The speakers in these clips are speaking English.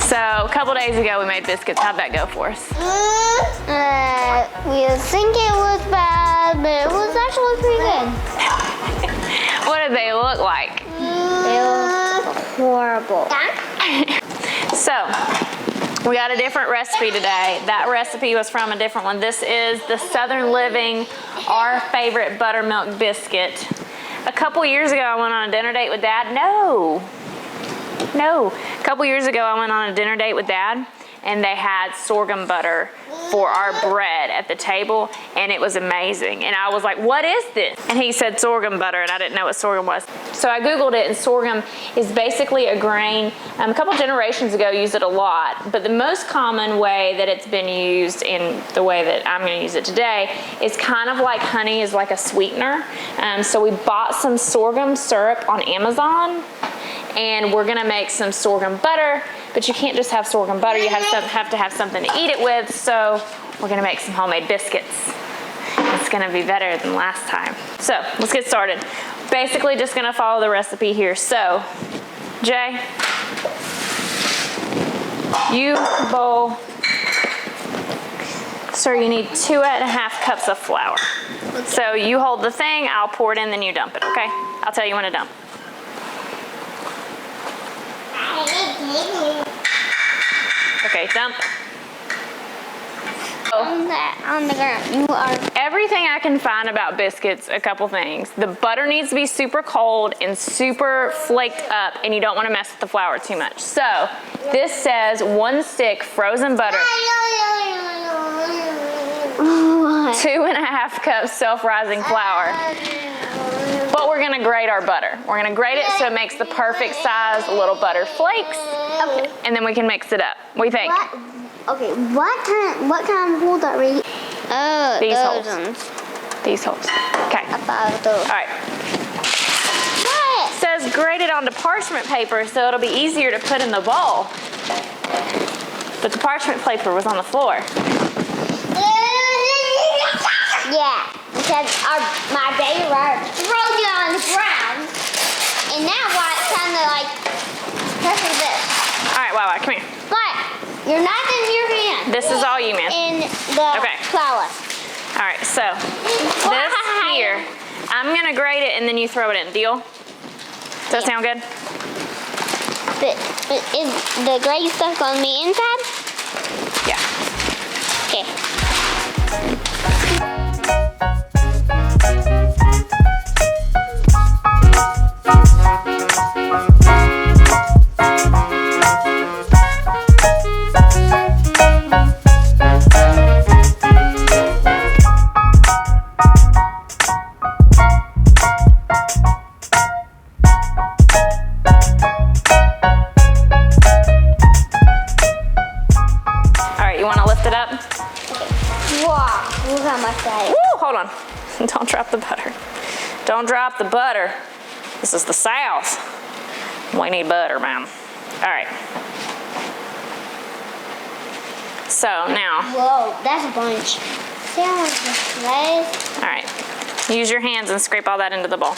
So a couple days ago we made biscuits. How'd that go for us? We think it was bad, but it was actually pretty good. What did they look like? They look horrible. So we got a different recipe today. That recipe was from a different one. This is the Southern Living, our favorite buttermilk biscuit. A couple years ago I went on a dinner date with Dad. No. A couple years ago I went on a dinner date with Dad and they had sorghum butter for our bread at the table and it was amazing. And I was like, what is this? And he said sorghum butter and I didn't know what sorghum was. So I Googled it and sorghum is basically a grain. A couple generations ago used it a lot, but the most common way that it's been used in the way that I'm gonna use it today is kind of like honey is like a sweetener. So we bought some sorghum syrup on Amazon and we're gonna make some sorghum butter, but you can't just have sorghum butter, you have to have something to eat it with, so we're gonna make some homemade biscuits. It's gonna be better than last time. So let's get started. Basically just gonna follow the recipe here. So, Jay, you bowl, sir, you need 2.5 cups of flour. Okay. So you hold the thing, I'll pour it in, then you dump it, okay? I'll tell you when to dump. Okay, dump. On the ground. You are. Everything I can find about biscuits, a couple things. The butter needs to be super cold and super flaked up, and you don't want to mess with the flour too much. So this says 1 stick frozen butter, 2.5 cups self-rising flour. But we're gonna grate our butter. We're gonna grate it so it makes the perfect size little butter flakes. Okay. And then we can mix it up. What do you think? Okay, what kind of holes are we? Oh, these those holes. Ones. These holes. Okay. About those. All right. What? It says grate it onto parchment paper so it'll be easier to put in the bowl. But the parchment paper was on the floor. Yeah, because my baby rod throws it on the ground, and now it's kind of like pressing this. All right, Wawa, come here. But you're not in your hand. This is all you, man. In the flour. All right, so this here, I'm gonna grate it and then you throw it in. Deal? Does that sound good? But is the grate stuff on the inside? Yeah. Okay. Hold on. Don't drop the butter. Don't drop the butter. This is the South. We need butter, man. All right. So now. Whoa, that's a bunch. See how much this is? All right. Use your hands and scrape all that into the bowl.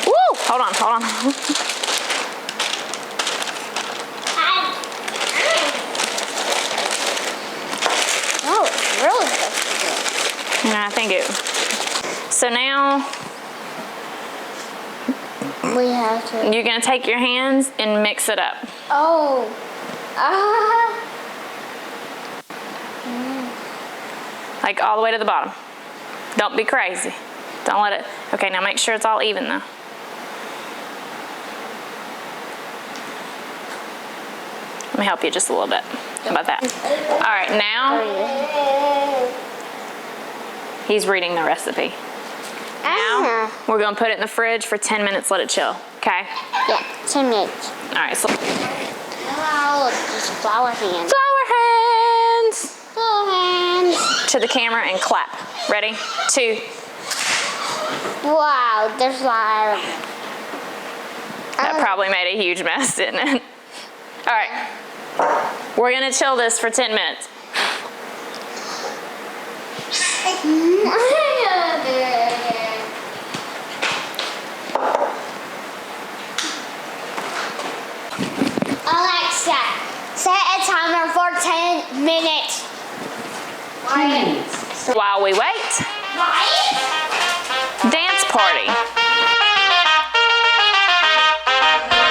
Woo! Hold on, hold on. Really supposed to do. Yeah, I think it. So now we have to. You're gonna take your hands and mix it up. Oh. Like all the way to the bottom. Don't be crazy. Don't let it. Okay, now make sure it's all even though. Let me help you just a little bit. How about that? All right, now he's reading the recipe. Now we're gonna put it in the fridge for 10 minutes, let it chill, okay? Yeah, 10 minutes. All right, so. Oh, just flour hands. Flour hands. Flour hands. To the camera and clap. Ready? 2. Wow, there's a lot of. That probably made a huge mess, didn't it? All right. We're gonna chill this for 10 minutes. 10 minutes. While we wait, dance party.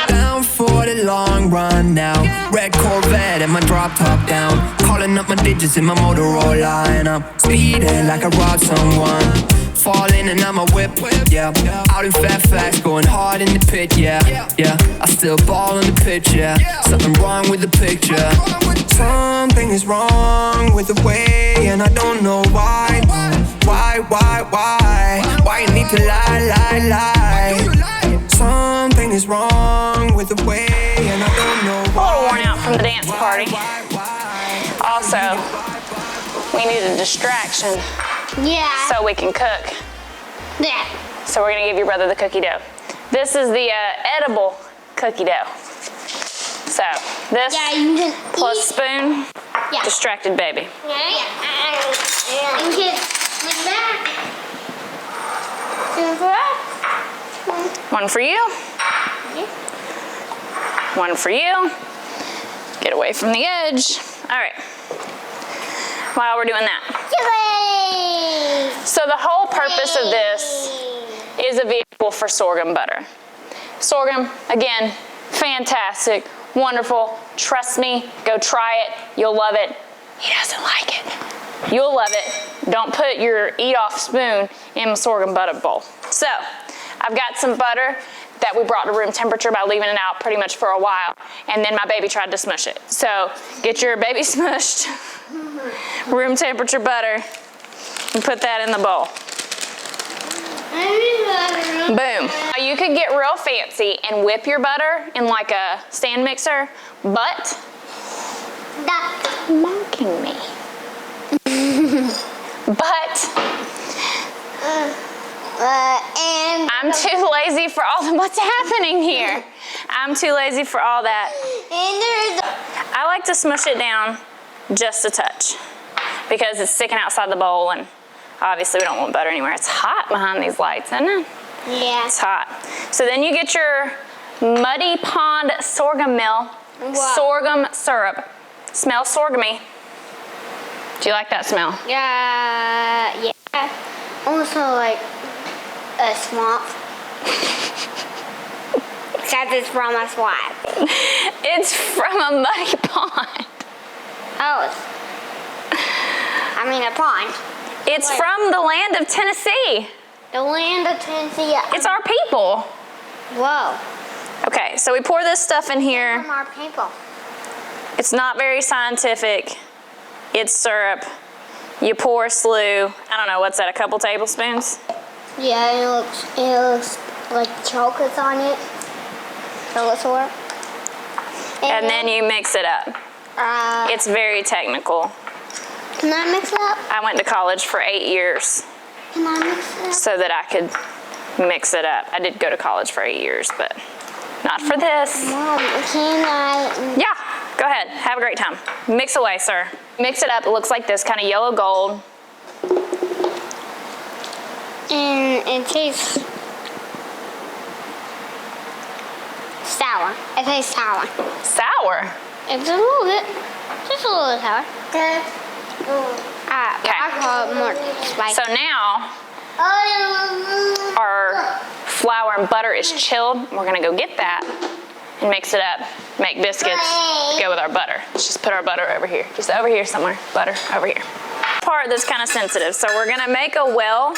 Down for the long run now. Red Corvette and my drop top down. Calling up my digits in my Motorola, and I'm speeding like I robbed someone. Falling and I'm a whip, yeah. Out in fast, going hard in the pit, yeah. I still ball in the pitch, yeah. Something wrong with the picture. Something is wrong with the way, and I don't know why. Why you need to lie? Something is wrong with the way, and I don't know why. A little worn out from the dance party. Also, we need a distraction Yeah. so we can cook. Yeah. So we're gonna give your brother the cookie dough. This is the edible cookie dough. So this Yeah, you can plus eat. spoon, Yeah. distracted baby. You can like that. One for you, one for you. Get away from the edge. All right, while we're doing that. So the whole purpose of this is a vehicle for sorghum butter. Sorghum, again, fantastic, wonderful. Trust me, go try it. You'll love it. He doesn't like it. You'll love it. Don't put your eat-off spoon in a sorghum butter bowl. So, I've got some butter that we brought to room temperature by leaving it out pretty much for a while, and then my baby tried to smush it. So, get your baby smushed room temperature butter and put that in the bowl. Boom. Now you could get real fancy and whip your butter in like a stand mixer, but That. mocking me. But And I'm too lazy for all the, what's happening here? I'm too lazy for all that. there's I like to smush it down just a touch because it's sticking outside the bowl, and obviously we don't want butter anywhere. It's hot behind these lights, isn't it? yeah. It's hot. So then you get your Muddy Pond sorghum meal, Wow. sorghum syrup. Smells sorghumy. Do you like that smell? Yeah. Also like a swamp. Except it's from a swamp. It's from a muddy pond. Oh. I mean a pond. It's from the land of Tennessee. The land of Tennessee. It's our people. Whoa. Okay, so we pour this stuff in here. From our people. It's not very scientific. It's syrup. You pour a slew. I don't know, what's that, a couple tablespoons? Yeah, it looks like chocolates on it. Chocolate syrup. And then you mix it up. It's very technical. Can I mix it up? I went to college for 8 years Can I mix it up? so that I could mix it up. I did go to college for 8 years, but not for this. Mom, can I? Yeah, go ahead. Have a great time. Mix away, sir. Mix it up. It looks like this, kind of yellow gold. And it tastes sour. It tastes sour. Sour. It's a little bit, just a little sour. I call it more spicy. So now our flour and butter is chilled. We're gonna go get that and mix it up, make biscuits to go with our butter. Let's just put our butter over here. Just over here somewhere, butter over here. Part that's kind of sensitive. So we're gonna make a well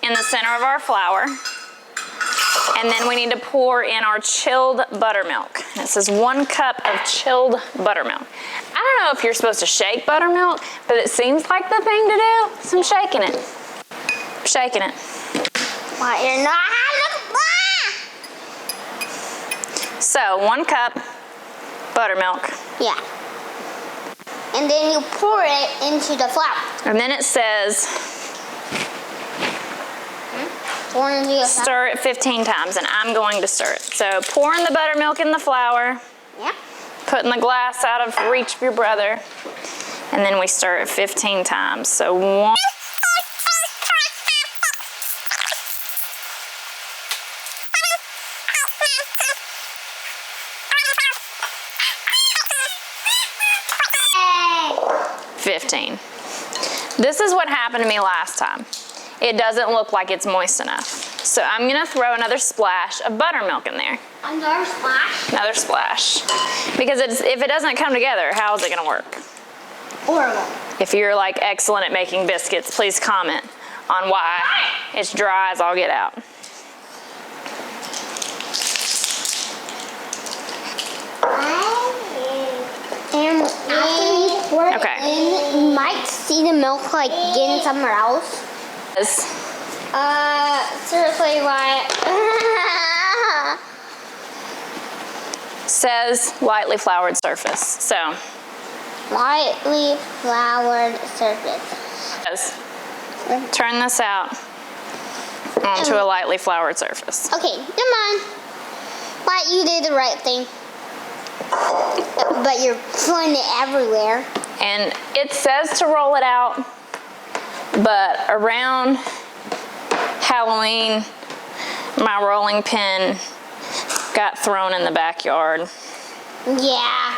in the center of our flour. And then we need to pour in our chilled buttermilk. This is 1 cup of chilled buttermilk. I don't know if you're supposed to shake buttermilk, but it seems like the thing to do. So I'm shaking it. I'm shaking it. Why you're not? So 1 cup buttermilk. Yeah. And then you pour it into the flour. And then it says Pour it into the flour. stir it 15 times, and I'm going to stir it. So pouring the buttermilk in the flour, Yeah. putting the glass out of reach of your brother, and then we stir it 15 times. So 1. Hey. 15. This is what happened to me last time. It doesn't look like it's moist enough. So I'm gonna throw another splash of buttermilk in there. Another splash? Another splash. Because if it doesn't come together, how is it gonna work? Horrible. If you're like excellent at making biscuits, please comment on why it's dry as all get out. And after you pour it Okay. in, you might see the milk like getting somewhere else. Seriously, Wyatt. Says lightly floured surface. So, Lightly floured surface. turn this out onto a lightly floured surface. Okay, come on. Wyatt, you did the right thing. But you're putting it everywhere. And it says to roll it out, but around Halloween, my rolling pin got thrown in the backyard. Yeah.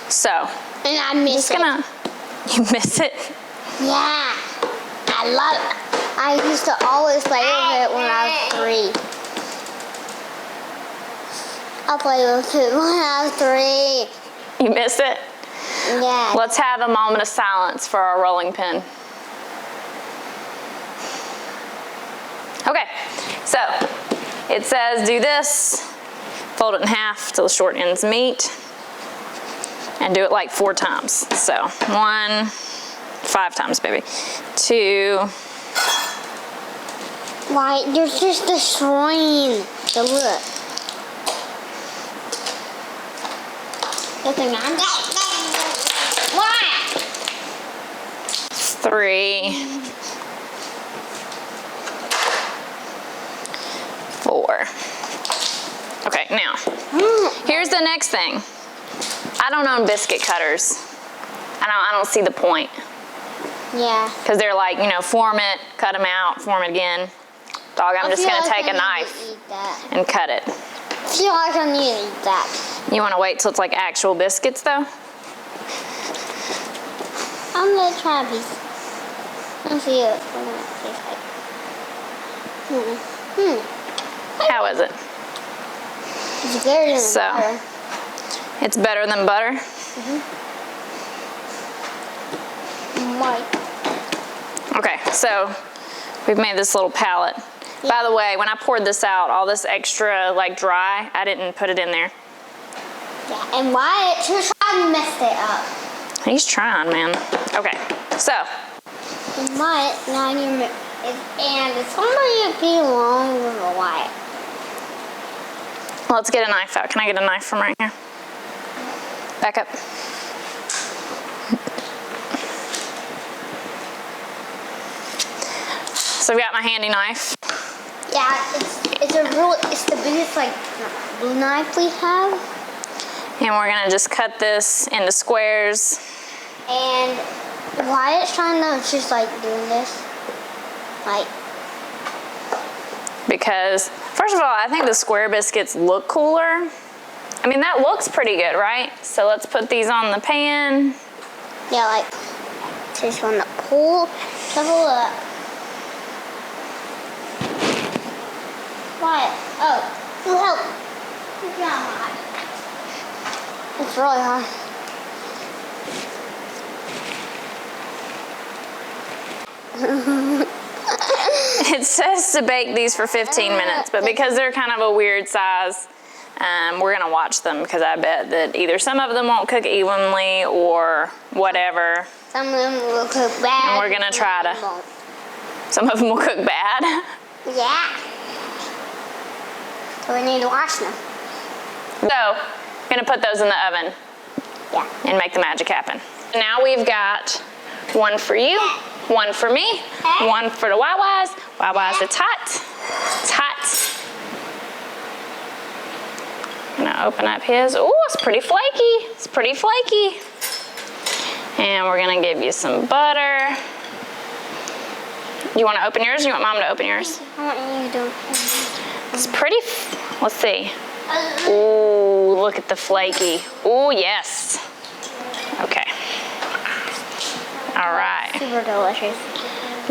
So, And I miss it. you miss it? Yeah. I love it. I used to always play with it when I was 3. I played with it when I was 3. You miss it? Yeah. Let's have a moment of silence for our rolling pin. Okay, so it says do this, fold it in half till the short ends meet, and do it like 4 times. So 1, 5 times, baby. 2. Why? You're just destroying the look. Nothing on that. Why? 3, 4. Okay, now, here's the next thing. I don't own biscuit cutters. I don't see the point. Yeah. Because they're like, you know, form it, cut them out, form it again. Dog, I'm just gonna take a knife and cut it. I feel like I need to eat that. You wanna wait till it's like actual biscuits though? I'm gonna try a piece. Let's see what it tastes like. How is it? It's better than butter. It's better than butter? Might. Okay, so we've made this little palette. Yeah. By the way, when I poured this out, all this extra like dry, I didn't put it in there. Yeah, and Wyatt just messed it up. He's trying, man. Okay, so. And Wyatt, now you're and it's only be longer than Wyatt. Let's get a knife out. Can I get a knife from right here? Back up. So I've got my handy knife. Yeah, it's the biggest like blue knife we have. And we're gonna just cut this into squares. And Wyatt's trying to just like doing this. Like. Because, first of all, I think the square biscuits look cooler. I mean, that looks pretty good, right? So let's put these on the pan. Yeah, like, just want to pull, shuffle it up. Wyatt, oh, you help. Good job, Wyatt. It's really hard. It says to bake these for 15 minutes, but because they're kind of a weird size, we're gonna watch them because I bet that either some of them won't cook evenly or whatever. Some of them will cook bad. And we're gonna try to. Won't. Some of them will cook bad. Yeah. So we need to wash them. So, gonna put those in the oven. Yeah. And make the magic happen. Now we've got one for you, one for me, one for the Why-Whys. Why-Whys, it's hot. It's hot. I'm gonna open up his. Ooh, it's pretty flaky. It's pretty flaky. And we're gonna give you some butter. You wanna open yours or you want Mom to open yours? I want you to do it. It's pretty, let's see. Ooh, look at the flaky. Ooh, yes. All right. Super delicious.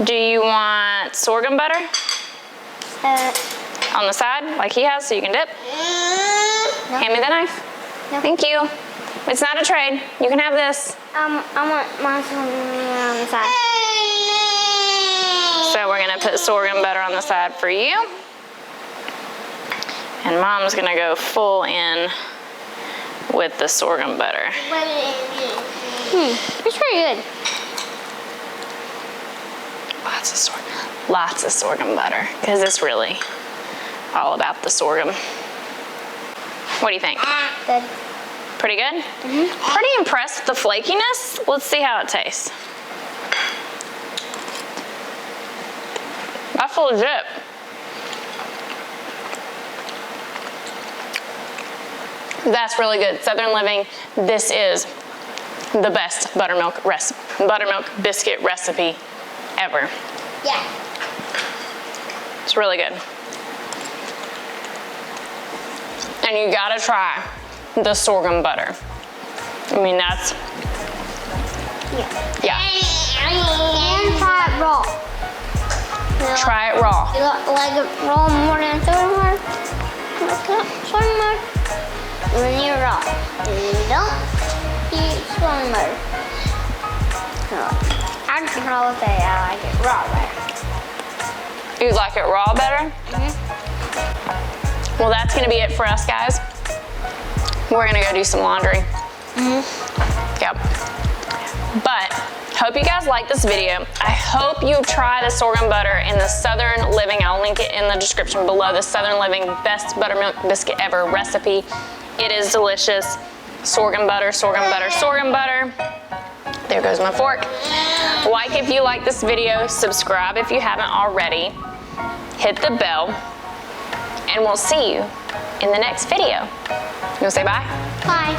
Do you want sorghum butter on the side, like he has, so you can dip? No. Hand me the knife. No. Thank you. It's not a trade. You can have this. I want mine on the side. So we're gonna put sorghum butter on the side for you. And Mom's gonna go full in with the sorghum butter. It's pretty good. Lots of sorghum butter, because it's really all about the sorghum. What do you think? Good. Pretty good? Pretty impressed with the flakiness. Let's see how it tastes. That's legit. That's really good. Southern Living, this is the best buttermilk biscuit recipe ever. Yeah. It's really good. And you gotta try the sorghum butter. I mean, that's, yeah. And try it raw. Try it raw. You like it raw more than sorghum butter? Sorghum butter. When you're raw. And you don't eat sorghum butter. No. I'd probably say I like it raw better. You like it raw better? Well, that's gonna be it for us, guys. We're gonna go do some laundry. Yep. But, hope you guys like this video. I hope you try the sorghum butter in the Southern Living. I'll link it in the description below. The Southern Living best buttermilk biscuit ever recipe. It is delicious. Sorghum butter, sorghum butter, sorghum butter. There goes my fork. Like if you like this video, subscribe if you haven't already. Hit the bell, and we'll see you in the next video. You wanna say bye? Bye.